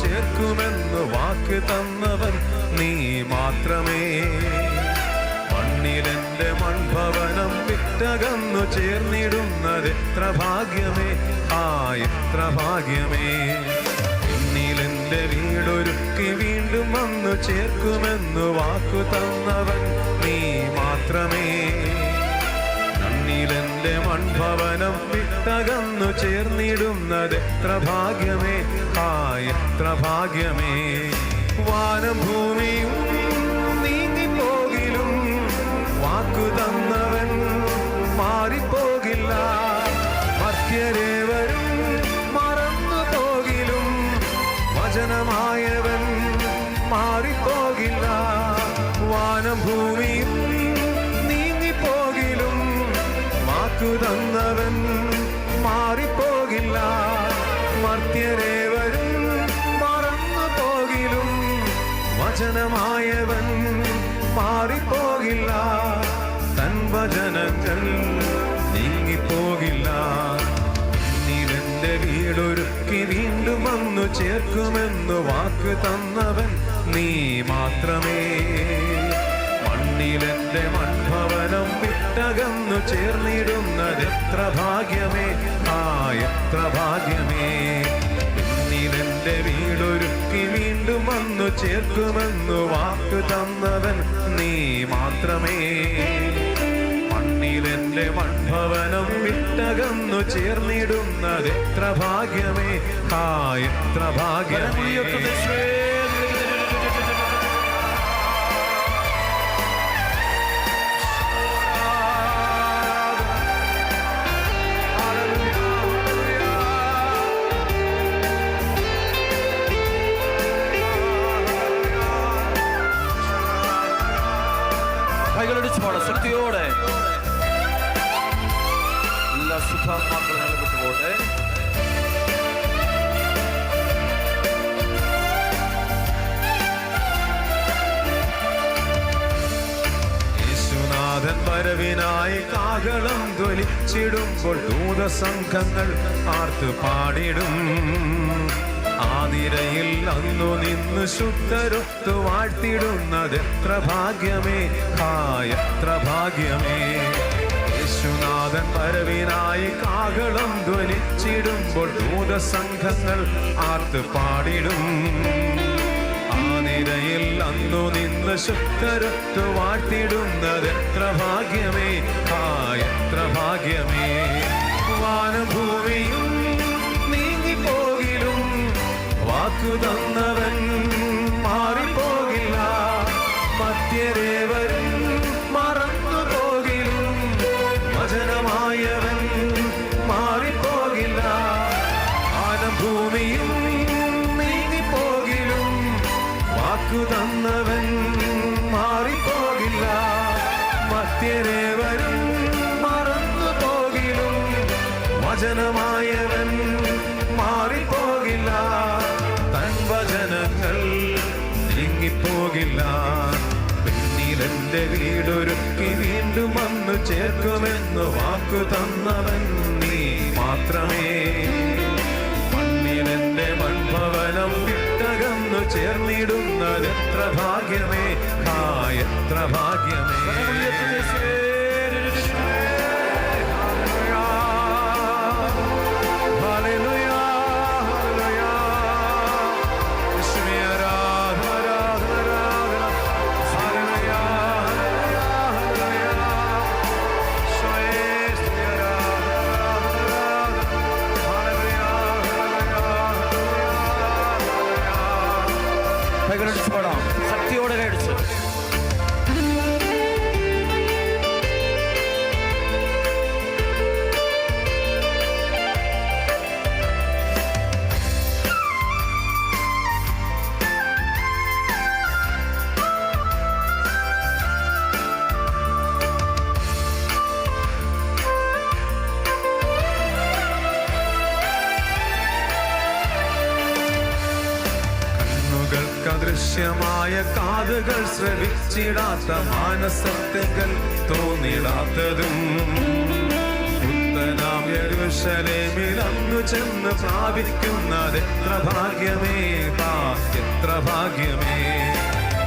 ചേർക്കുമെന്ന് വാക്ക് തന്നവൻ നീ മാത്രമേ. മണ്ണിലെന്റെ മൺഭവനം വിട്ടകന്നു ചേർന്നിടുന്നത് എത്ര ഭാഗ്യമേ, എത്ര ഭാഗ്യമേ. പിന്നിലെന്റെ വീടൊരുക്കി വീണ്ടും വന്നു ചേർക്കുമെന്ന് വാക്കു തന്നവൻ നീ മാത്രമേ. മണ്ണിലെന്റെ മൺഭവനം വിട്ടകന്നു ചേർന്നിടുന്നത് എത്ര ഭാഗ്യമേ, എത്ര ഭാഗ്യമേ. വാനം ഭൂമിയും നീങ്ങിപ്പോകിലും വാക്കു തന്നവൻ മാറിപ്പോകില്ല. മർത്യരേവരും മറന്നു പോകിലും വചനമായവൻ മാറിപ്പോകില്ല. വാനം ഭൂമിയും നീങ്ങിപ്പോകിലും വാക്കു തന്നവൻ മാറിപ്പോകില്ല. മർത്യരേവരും മറന്നു പോകിലും വചനമായവൻ മാറിപ്പോകില്ല. തൻ വചനങ്ങൾ നീങ്ങിപ്പോകില്ല. നീലെന്റെ വീടൊരുക്കി വീണ്ടും വന്നു ചേർക്കുമെന്ന് വാക്ക് തന്നവൻ നീ മാത്രമേ. മണ്ണിലെന്റെ മൺഭവനം വിട്ടകന്നു ചേർന്നിടുന്നത് എത്ര ഭാഗ്യമേ, എത്ര ഭാഗ്യമേ. പിന്നിലെന്റെ വീടൊരുക്കി വീണ്ടും വന്നു ചേർക്കുമെന്ന് വാക്ക് തന്നവൻ നീ മാത്രമേ. മണ്ണിലെന്റെ മൺഭവനം വിട്ടകന്നു ചേർന്നിടുന്നത് എത്ര ഭാഗ്യമേ, എത്ര ഭാഗ്യമേ. ശക്തിയോടെ എല്ലാ സുഖാത്മാക്കളും നൽകപ്പെട്ടുപോട്ടെ. യേശുനാഥൻ വരവിനായി കാഹളം ധ്വനിച്ചിടുമ്പോൾ ദൂതസംഘങ്ങൾ ആർത്തു പാടിടും. ആ നിരയിൽ അന്നു നിന്ന് ശുദ്ധരൊത്തു വാഴ്ത്തിടുന്നത് എത്ര ഭാഗ്യമേ, എത്ര ഭാഗ്യമേ. യേശുനാഥൻ വരവിനായി കാഹളം ധ്വനിച്ചിടുമ്പോൾ ദൂതസംഘങ്ങൾ ആർത്ത് പാടിടും. ആ നിരയിൽ അന്നു നിന്ന് ശുദ്ധരൊത്തു വാഴ്ത്തിടുന്നത് എത്ര ഭാഗ്യമേ, എത്ര ഭാഗ്യമേ. വാനഭൂമിയും നീങ്ങിപ്പോകിലും വാക്കു തന്നവൻ മാറിപ്പോകില്ല. മർത്യരേവരും മറന്നു പോകിലും വചനമായവൻ മാറിപ്പോകില്ല. വാനഭൂമിയും നീങ്ങിപ്പോകിലും വാക്കു തന്നവൻ മാറിപ്പോകില്ല. മർത്യരേവരും മറന്നു പോകിലും വചനമായവൻ മാറിപ്പോകില്ല. തൻ വചനങ്ങൾ നീങ്ങിപ്പോകില്ല. പിന്നിലെന്റെ വീടൊരുക്കി വീണ്ടും വന്നു ചേർക്കുമെന്ന് വാക്കു തന്നവൻ നീ മാത്രമേ. മണ്ണിലെന്റെ മൺഭവനം വിട്ടകന്നു ചേർന്നിടുന്നത് എത്ര ഭാഗ്യമേ, എത്ര ഭാഗ്യമേ. ശക്തിയോടെ കൈയടിച്ച് അദൃശ്യമായ കാതുകൾ ശ്രവിച്ചിടാത്ത മാനസത്വങ്ങൾ തോന്നിടാത്തതും പുത്തനാം യെരൂശലേം യെരൂശലേമിൽ അന്നു ചെന്ന് പ്രാപിക്കുന്നതെത്ര ഭാഗ്യമേ, എത്ര ഭാഗ്യമേ.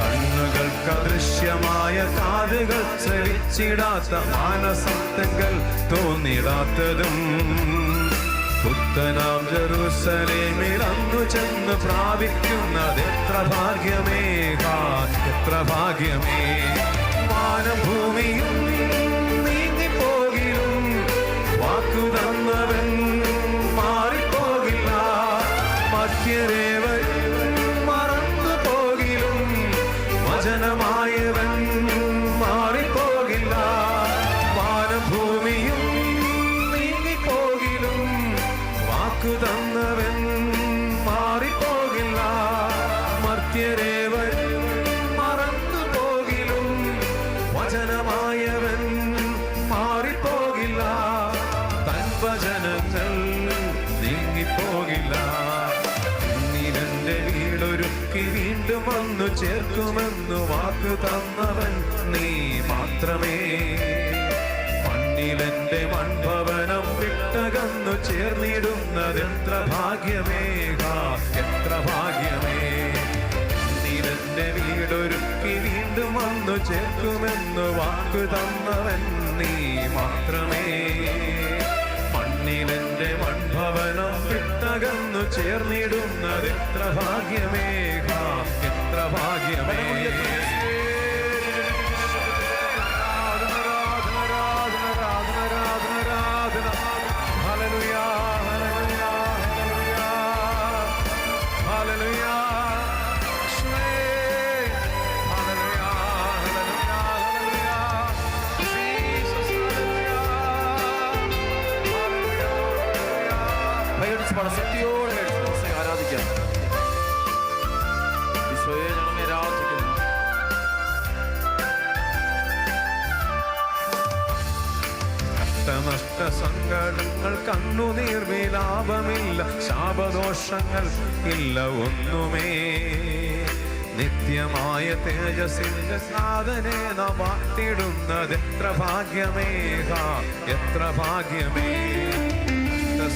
കണ്ണുകൾക്ക് അദൃശ്യമായ, കാതുകൾ ശ്രവിച്ചിടാത്ത, മാനസത്വങ്ങൾ തോന്നിടാത്തതും പുത്തനാം ജെറൂസലേമിൽ അന്നു ചെന്ന് പ്രാപിക്കുന്നതെത്ര ഭാഗ്യമേ, എത്ര ഭാഗ്യമേ. വാനം ഭൂമിയും നീങ്ങിപ്പോകിലും വാക്കു തന്നവൻ മാറിപ്പോകില്ല. മധ്യരേവൻ മറന്നു പോകിലും വചനമായവൻ മാറിപ്പോകില്ല. വാനം ഭൂമിയും നീങ്ങിപ്പോകിലും വാക്കു തന്നവൻ മാറിപ്പോകില്ല. മർത്യരേവൻ മറന്നു പോകിലും വചനമായവൻ മാറിപ്പോകില്ല. തൻ വചനങ്ങൾ നീങ്ങിപ്പോകില്ല. നിന്റെ വീടൊരുക്കി വീണ്ടും വന്നു ചേർക്കുമെന്നു വാക്കു തന്നവൻ നീ മാത്രമേ. മണ്ണിലെന്റെ മൺഭവനം വിട്ടകന്നു ചേർന്നിടുന്നതെത്ര ഭാഗ്യമേ, എത്ര ഭാഗ്യമേ. നിന്റെ വീടൊരുക്കി വീണ്ടും വന്നു ചേർക്കുമെന്നു വാക്കു തന്നവൻ നീ മാത്രമേ. മണ്ണിലെന്റെ മൺഭവനം വിട്ടകന്നു ചേർന്നിടുന്നതെത്ര ഭാഗ്യമേ, എത്ര ഭാഗ്യമേ. ശക്തിയോടെ ആരാധിക്കാം. ഈശോയെ ഞങ്ങളെ ആരാധിക്കുന്നു. കഷ്ടനഷ്ട സങ്കടങ്ങൾ, കണ്ണുനീർ വിലാപമില്ല, ശാപദോഷങ്ങൾ ഇല്ല ഒന്നുമേ. നിത്യമായ തേജസ്സിന്റെ സാധനെ നാം വാട്ടിടുന്നതെത്ര ഭാഗ്യമേ, എത്ര ഭാഗ്യമേ.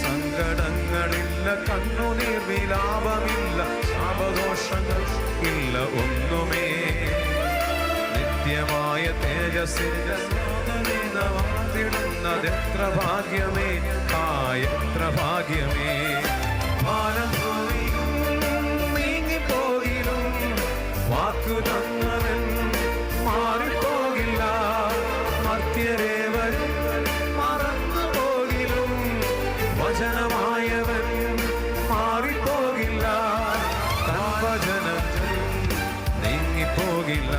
സങ്കടങ്ങളില്ല, കണ്ണുനീർ വിലാപമില്ല, ശാപദോഷങ്ങൾ ഇല്ല ഒന്നുമേ. നിത്യമായ തേജസ്സിന്റെ സാധനെ നാം വാട്ടിടുന്നതെത്ര ഭാഗ്യമേ, എത്ര ഭാഗ്യമേ. വാനം ഭൂമിയും നീങ്ങിപ്പോകിലും വാക്കു തന്നവൻ മാറിപ്പോകില്ല. മർത്യരേവൻ മറന്നു പോകിലും വചനമായവൻ മാറിപ്പോകില്ല. തൻ വചനത്തിൽ നീങ്ങിപ്പോകില്ല.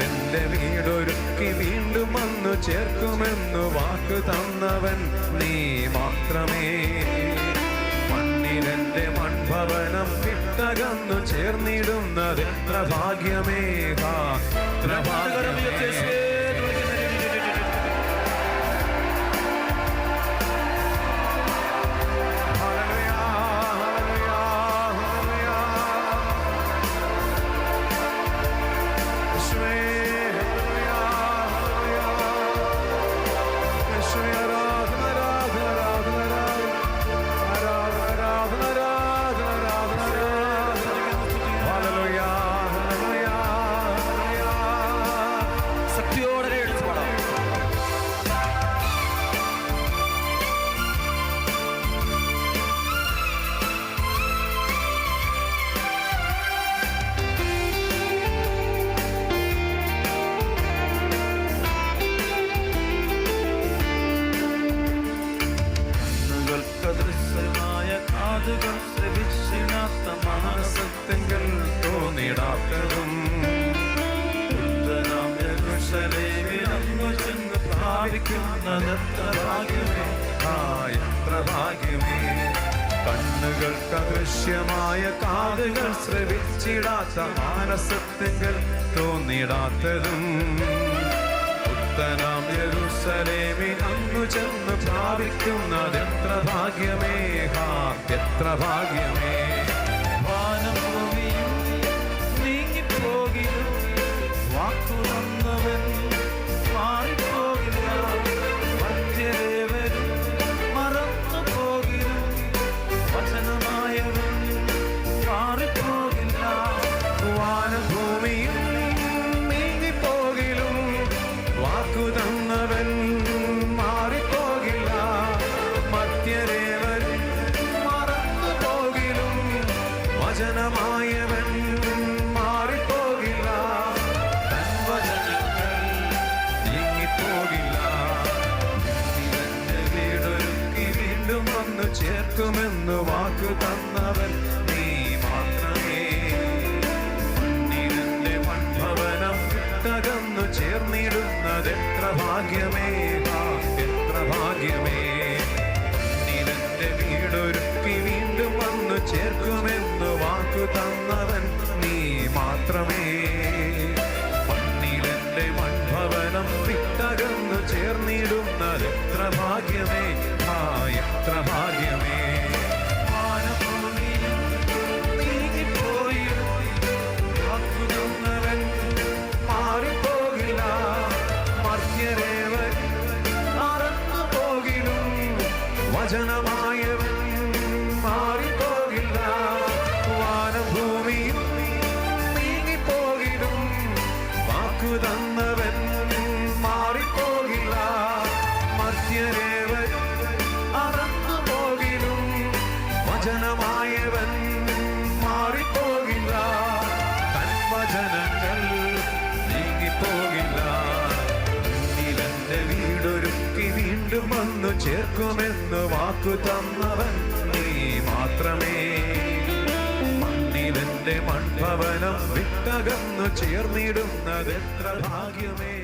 നിന്റെ വീടൊരുക്കി വീണ്ടും വന്നു ചേർക്കുമെന്നു വാക്കു തന്നവൻ നീ മാത്രമേ. മണ്ണിലെന്റെ മൺഭവനം വിട്ടകന്നു ചേർന്നിടുന്നതെത്ര ഭാഗ്യമേ, എത്ര ഭാഗ്യമേ. കാതുകൾ ശ്രവിച്ചിടാത്ത, മാനസത്വങ്ങൾ തോന്നിടാത്തതും പുത്തനാം യെരൂശലേമിൽ അന്നു ചെന്ന് പ്രാപിക്കുന്നതെത്ര ഭാഗ്യമേ, എത്ര ഭാഗ്യമേ. കണ്ണുകൾക്ക് അദൃശ്യമായ, കാതുകൾ ശ്രവിച്ചിടാത്ത, മാനസത്വങ്ങൾ തോന്നിടാത്തതും പുത്തനാം യെരൂശലേമിൽ അന്നു ചെന്ന് പ്രാപിക്കുന്നതെത്ര ഭാഗ്യമേ, എത്ര ഭാഗ്യമേ. വാനം ഭൂമിയും നീങ്ങിപ്പോകിലും വാക്കു തന്നവൻ മാറിപ്പോകില്ല. മധ്യരേവനും തന്നവൻ മാറിപ്പോകില്ല. മർത്യരേവരും മറന്നു പോകിലും വചനമായവൻ മാറിപ്പോകില്ല. തൻ വചനങ്ങൾ നീങ്ങിപ്പോകില്ല. ഇവന്റെ വീടൊരുക്കി വീണ്ടും വന്നു ചേർക്കുമെന്ന് വാക്കു തന്നവൻ നീ മാത്രമേ. മണ്ണിരന്റെ മൺഭവനം വിട്ടകന്നു ചേർന്നിടുന്നതെത്ര ഭാഗ്യമേ, എത്ര ഭാഗ്യമേ. മണ്ണിരന്റെ വീടൊരുക്കി വീണ്ടും വന്നു ചേർക്കുമെന്ന് വാക്കു തന്നവൻ നീ മാത്രമേ. മണ്ണിരന്റെ മൺഭവനം വിട്ടകന്നു ചേർന്നിടുന്നതെത്ര ഭാഗ്യമേ, എത്ര ഭാഗ്യമേ. വാനഭൂമിയും നീങ്ങിപ്പോയിടും വാക്കു തന്നവൻ മാറിപ്പോകില്ല. മർത്യരേവൻ മറന്നു പോകിലും വചനമായവൻ മാറിപ്പോകില്ല. വാനഭൂമിയും നീങ്ങിപ്പോകിലും വാക്കു തന്നവൻ മാറിപ്പോകില്ല. മർത്യരേവൻ മറന്നു പോകിലും വചനമായവൻ മാറിപ്പോകില്ല. തൻ വചനങ്ങൾ നീങ്ങിപ്പോകില്ല. നിലന്റെ വീടൊരുക്കി വീണ്ടും വന്നു ചേർക്കുമെന്ന് വാക്കു തന്നവൻ നീ മാത്രമേ. മണ്ണിലെന്റെ മൺഭവനം വിട്ടകന്നു ചേർന്നിടുന്നതെത്ര ഭാഗ്യമേ.